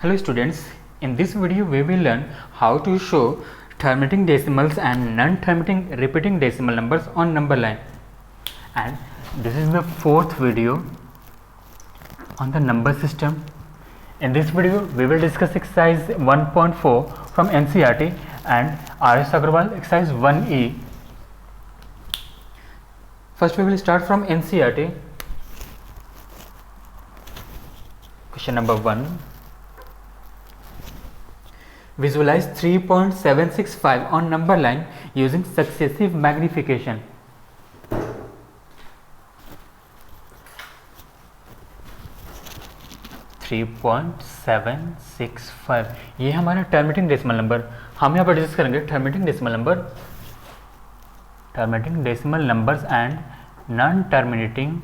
Hello students, in this video we will learn how to show terminating decimals and non-terminating repeating decimal numbers on number line, and this is the fourth video on the number system. In this video we will discuss exercise 1.4 from NCERT and R.S. Agarwal exercise 1E. First we will start from NCERT. Question number 1. Visualize 3.765 on number line using successive magnification. (3.765) ये हमारा terminating decimal number. हम यहाँ पर discuss करेंगे terminating decimal numbers and non terminating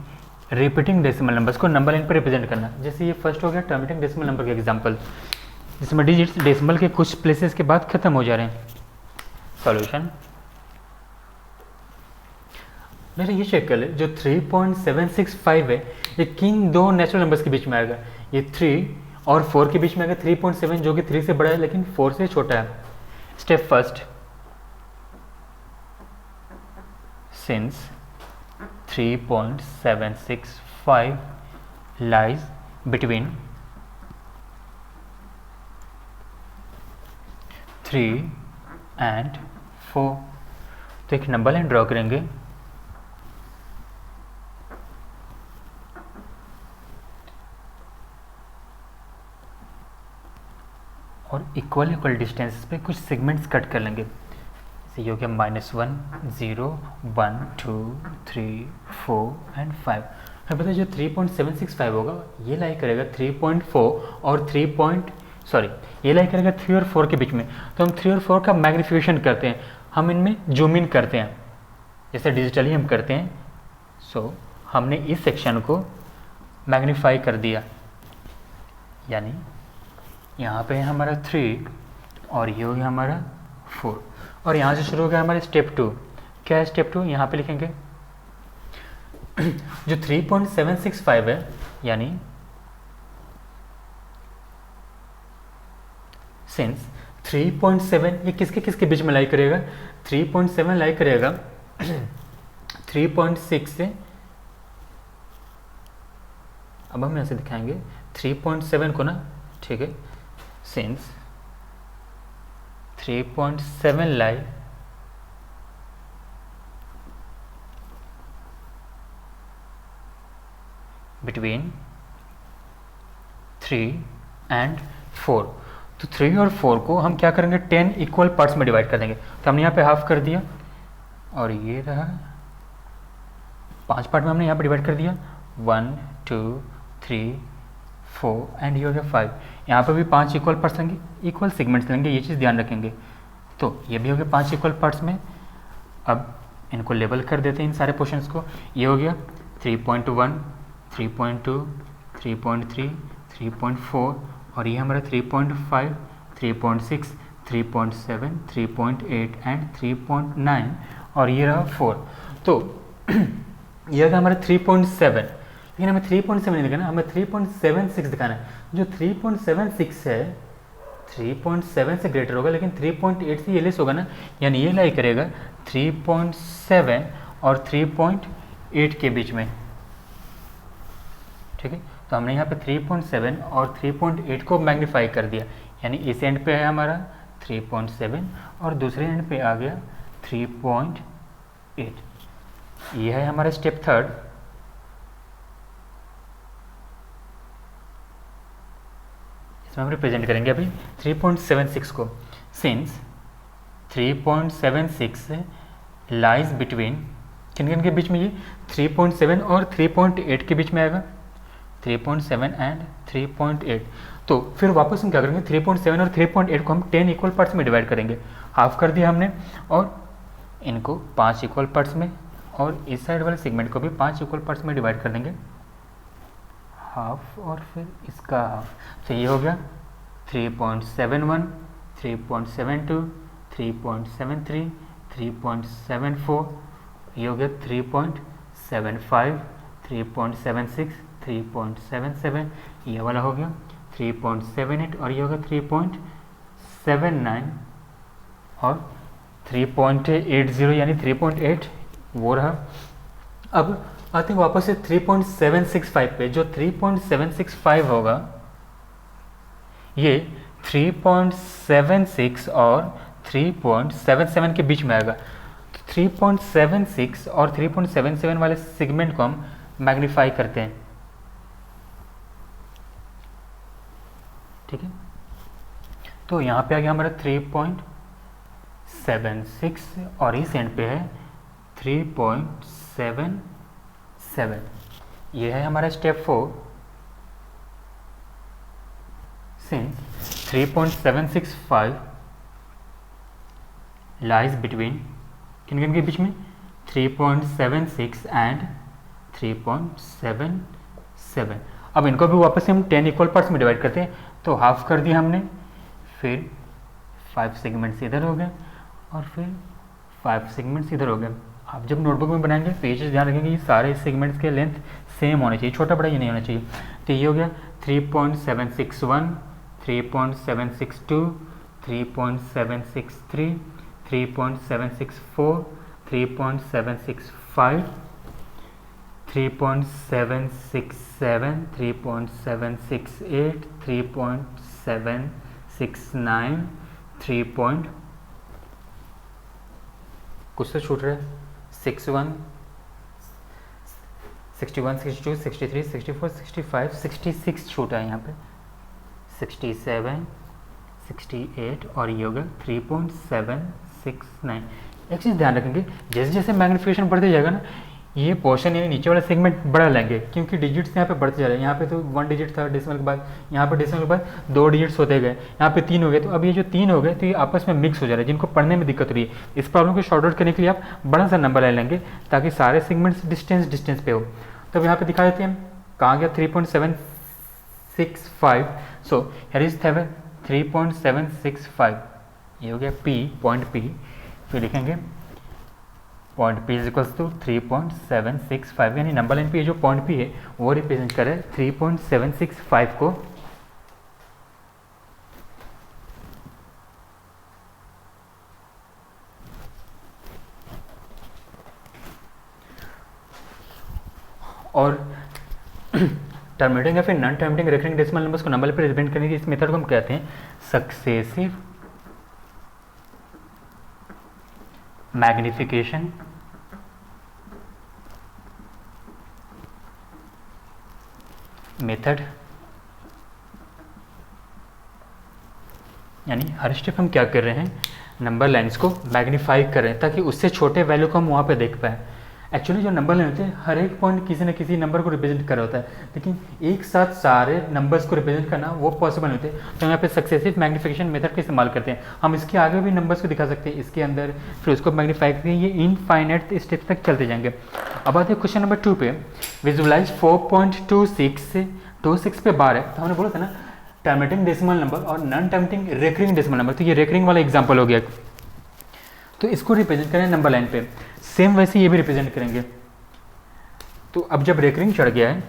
repeating decimal numbers को number line पर represent करना. जैसे ये फर्स्ट हो गया टर्मिनेटिंग डेसिमल नंबर का एग्जांपल, जिसमें डिजिट्स डेसिमल के कुछ प्लेसेस के बाद खत्म हो जा रहे हैं. सॉल्यूशन मेरा ये चेक कर ले, जो 3.765 है ये किन दो नेचुरल नंबर्स के बीच में आएगा. ये 3 और 4 के बीच में आएगा. 3.7 जो कि 3 से बड़ा है लेकिन 4 से छोटा है. Step first, since 3.765 lies between 3 and 4, तो एक नंबर लाइन ड्रॉ करेंगे. और इक्वल डिस्टेंस पे कुछ सेगमेंट्स कट कर लेंगे. जैसे ये हो गया -1, 0, 1, 2, 3, 4 एंड 5. हमें पता है जो 3.765 होगा ये लाई करेगा 3.4 और ये लाई करेगा 3 और 4 के बीच में. तो हम 3 और 4 का मैग्नीफिकेशन करते हैं, हम इनमें जूम इन करते हैं जैसे डिजिटली हम करते हैं. सो हमने इस सेक्शन को मैग्नीफाई कर दिया, यानी यहाँ पे है हमारा 3 और ये हो गया हमारा 4. और यहाँ से शुरू हो गया हमारा स्टेप 2. क्या है स्टेप 2? यहाँ पे लिखेंगे जो 3.765 है, यानी सिंस 3.7 ये किसके बीच में लाई करेगा. 3.7 लाई करेगा 3.6 से. अब हम यहाँ से दिखाएंगे 3.7 को ना, ठीक है. सिंस 3.7 लाई बिटवीन 3 एंड 4, तो 3 और 4 को हम क्या करेंगे 10 इक्वल पार्ट्स में डिवाइड कर देंगे. तो हमने यहाँ पे हाफ कर दिया और ये रहा 5 पार्ट में हमने यहाँ पे डिवाइड कर दिया. 1, 2, 3, 4 एंड ये हो गया 5. यहाँ पर भी 5 इक्वल पार्ट्स लेंगे, इक्वल सेगमेंट्स लेंगे, ये चीज़ ध्यान रखेंगे. तो ये भी हो गया 5 इक्वल पार्ट्स में. अब इनको लेबल कर देते हैं इन सारे पोर्शंस को. ये हो गया 3.1, 3.2, 3.3, 3.4 और ये हमारा 3.5, 3.6, 3.7, 3.8 एंड 3.9 और ये रहा 4. तो ये था हमारा 3.7, लेकिन हमें 3.7 नहीं दिखाना, हमें 3.76 दिखाना है. जो 3.76 है 3.7 से ग्रेटर होगा, लेकिन 3.8 से ये लेस होगा ना, यानी ये लाई करेगा 3.7 और 3.8 के बीच में. ठीक है, तो हमने यहाँ पे 3.7 और 3.8 को मैग्नीफाई कर दिया, यानी इस एंड पे है हमारा 3.7 और दूसरे एंड पे आ गया 3.8. ये है हमारा स्टेप थर्ड. इसमें हम रिप्रेजेंट करेंगे अभी 3.76 को. सिंस 3.76 लाइज बिटवीन किन के बीच में, ये 3.7 और 3.8 के बीच में आएगा. 3.7 एंड 3.8. तो फिर वापस हम क्या करेंगे 3.7 और 3.8 को हम 10 इक्वल पार्ट्स में डिवाइड करेंगे. हाफ कर दिया हमने और इनको 5 इक्वल पार्ट्स में, और इस साइड वाले सेगमेंट को भी 5 इक्वल पार्ट्स में डिवाइड कर देंगे, हाफ और फिर इसका हाफ. तो ये हो गया 3.71, 3.72, 3.73, 3.74, ये हो गया 3.75, 3.76, 3.77, ये वाला हो गया 3.78 और ये होगा 3.79 और 3.80 यानी 3.8 वो रहा। अब आते हैं वापस से 3.765 पे, जो 3.765 होगा ये 3.76 और 3.77 के बीच में आएगा। तो 3.76 और 3.77 वाले सेगमेंट को हम मैग्नीफाई करते हैं, ठीक है। तो यहाँ पे आ गया हमारा 3.76 और इस एंड पे है 3.77। ये है हमारा स्टेप 4। सिंस 3.765 लाइज बिटवीन किन के बीच में 3.76 एंड 3.77। अब इनको भी वापस से हम 10 इक्वल पार्ट्स में डिवाइड करते हैं, तो हाफ कर दिया हमने, फिर 5 सेगमेंट्स इधर हो गए और फिर 5 सेगमेंट्स इधर हो गए। आप जब नोटबुक में बनाएंगे तो ये चीज़ ध्यान रखेंगे कि सारे सेगमेंट्स के लेंथ सेम होने चाहिए, छोटा बड़ा ये नहीं होना चाहिए। तो ये हो गया 3.761, 3.762, 3.763, 3.764, 3.765, 3.767, 3.768, 3.769, 3. कुछ तो छूट रहा है 61, 61, 62, 63, 64, 65, 66 छूटा है यहाँ पे, 67, 68 और ये होगा 3.769। एक चीज़ ध्यान रखेंगे, जैसे जैसे मैग्नीफिकेशन बढ़ते जाएगा ना, ये पोर्शन यानी नीचे वाला सेगमेंट बड़ा लेंगे, क्योंकि डिजिट्स यहाँ पे बढ़ते जा रहे हैं। यहाँ पे तो 1 डिजिट था डेसिमल के बाद, यहाँ पे डेसिमल के बाद 2 डिजिट्स होते गए, यहाँ पे 3 हो गए। तो अब ये जो 3 हो गए तो ये आपस में मिक्स हो जा रहे हैं, जिनको पढ़ने में दिक्कत हो रही है। इस प्रॉब्लम को शॉर्ट आउट करने के लिए आप बड़ा सा नंबर ले लेंगे ताकि सारे सेगमेंट्स डिस्टेंस पे हो। तब यहाँ पे दिखा देते हैं हम कहाँ गया 3.765। सो हियर इज 3.765, ये हो गया P, पॉइंट P। फिर लिखेंगे point P is equals to 3.765, यानी नंबर लाइन पे जो पॉइंट P है वो रिप्रेजेंट करे 3.765 को। और टर्मिनेटिंग या फिर non terminating recurring decimal numbers को नंबर पे रिप्रेजेंट करने की इस मेथड को हम कहते हैं सक्सेसिव मैग्निफिकेशन मेथड। यानी हर स्टेप हम क्या कर रहे हैं, नंबर लाइन्स को मैग्नीफाई कर रहे हैं ताकि उससे छोटे वैल्यू को हम वहाँ पे देख पाएँ। एक्चुअली जो नंबर लाइन होते हैं हर एक पॉइंट किसी न किसी नंबर को रिप्रेजेंट कर रहा होता है, लेकिन एक साथ सारे नंबर्स को रिप्रेजेंट करना वो पॉसिबल होते हैं। तो हम यहाँ पे सक्सेसिव मैग्नीफिकेशन मेथड का इस्तेमाल करते हैं। हम इसके आगे भी नंबर्स को दिखा सकते हैं, इसके अंदर, फिर उसको मैग्नीफाई करके ये इनफाइनाइट स्टेप्स तक चलते जाएंगे। अब आते हैं क्वेश्चन नंबर 2 पे। विजुअलाइज 4.26 पे बार है, तो हमने बोला था ना टर्मिनेटिंग डेसिमल नंबर और non terminating recurring decimal number, तो ये रिकरिंग वाला एग्जाम्पल हो गया। तो इसको रिप्रेजेंट करें नंबर लाइन पे, सेम वैसे ये भी रिप्रेजेंट करेंगे। तो अब जब रिकरिंग चढ़ गया है,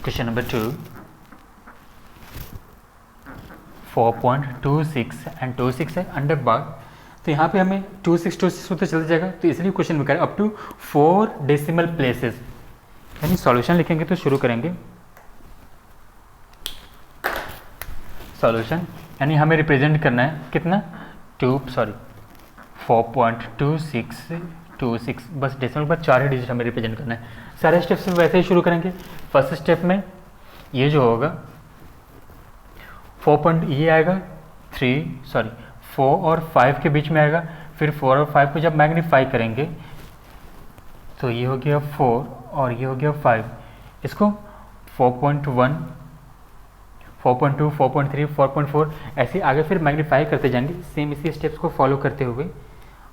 क्वेश्चन नंबर 2, 4.26 एंड 26 है अंडर बार, तो यहाँ पे हमें 26 होते चलते जाएगा, तो इसलिए क्वेश्चन में करें अप टू 4 डेसिमल प्लेसेस। यानी सॉल्यूशन लिखेंगे तो शुरू करेंगे सॉल्यूशन, यानी हमें रिप्रेजेंट करना है कितना 4.2626, बस डेसिमल पर 4 ही डिजिट हमें रिप्रेजेंट करना है। सारे स्टेप से वैसे ही शुरू करेंगे। फर्स्ट स्टेप में ये जो होगा 4 ये आएगा 4 और 5 के बीच में आएगा, फिर 4 और 5 को जब मैग्नीफाई करेंगे तो ये हो गया 4 और ये हो गया 5। इसको 4.1, 4.2, 4.3, 4.4 ऐसे आगे फिर मैग्नीफाई करते जाएंगे, सेम इसी स्टेप्स को फॉलो करते हुए,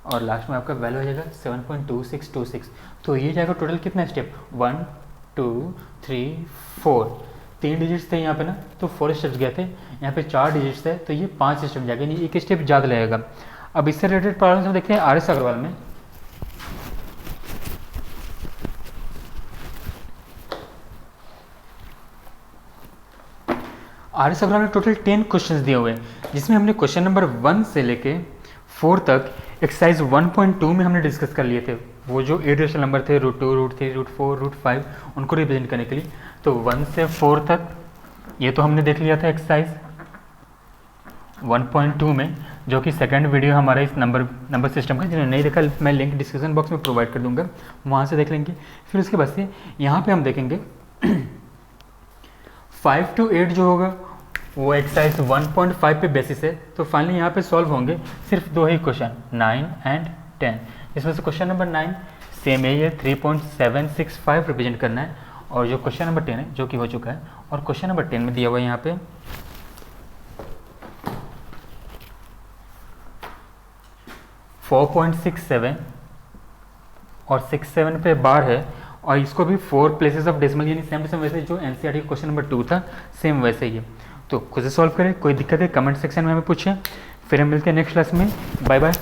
और लास्ट में आपका वैल्यू हो जाएगा 7.2626। तो ये जाएगा टोटल कितना स्टेप 1 2 3 4, 3 डिजिट्स थे यहाँ पे ना, तो 4 स्टेप्स गए थे। यहाँ पे 4 डिजिट्स थे तो ये 5 स्टेप जाएगा, यानी एक स्टेप ज़्यादा लगेगा। अब इससे रिलेटेड प्रॉब्लम्स हम देखते हैं RS अग्रवाल में। आर्य सवाल में टोटल 10 क्वेश्चंस दिए हुए हैं, जिसमें हमने क्वेश्चन नंबर 1 से लेके 4 तक एक्सरसाइज 1.2 में हमने डिस्कस कर लिए थे। वो जो इरेशनल नंबर थे √2, √3, √4, √5 उनको रिप्रेजेंट करने के लिए। तो 1 से 4 तक ये तो हमने देख लिया था एक्सरसाइज 1.2 में, जो कि सेकंड वीडियो हमारा इस नंबर सिस्टम का। जिन्होंने नहीं देखा मैं लिंक डिस्क्रिप्शन बॉक्स में प्रोवाइड कर दूंगा, वहाँ से देख लेंगे। फिर उसके बाद से यहाँ पे हम देखेंगे 5 to 8 जो होगा वो एक्सरसाइज 1.5 पे बेसिस है। तो फाइनली यहाँ पे सॉल्व होंगे सिर्फ 2 ही क्वेश्चन, 9 एंड 10। इसमें से क्वेश्चन नंबर 9 सेम है, ये 3.765 रिप्रेजेंट करना है। और जो क्वेश्चन नंबर 10 है जो कि हो चुका है, और क्वेश्चन नंबर 10 में दिया हुआ है यहाँ पे 4.67 और 67 पे बार है, और इसको भी 4 प्लेसेस ऑफ डेसिमल, यानी सेम टू सेम वैसे जो एनसीईआरटी का क्वेश्चन नंबर 2 था सेम वैसे ही है। तो खुद से सॉल्व करें, कोई दिक्कत है कमेंट सेक्शन में हमें पूछें। फिर हम मिलते हैं नेक्स्ट क्लास में। Bye bye.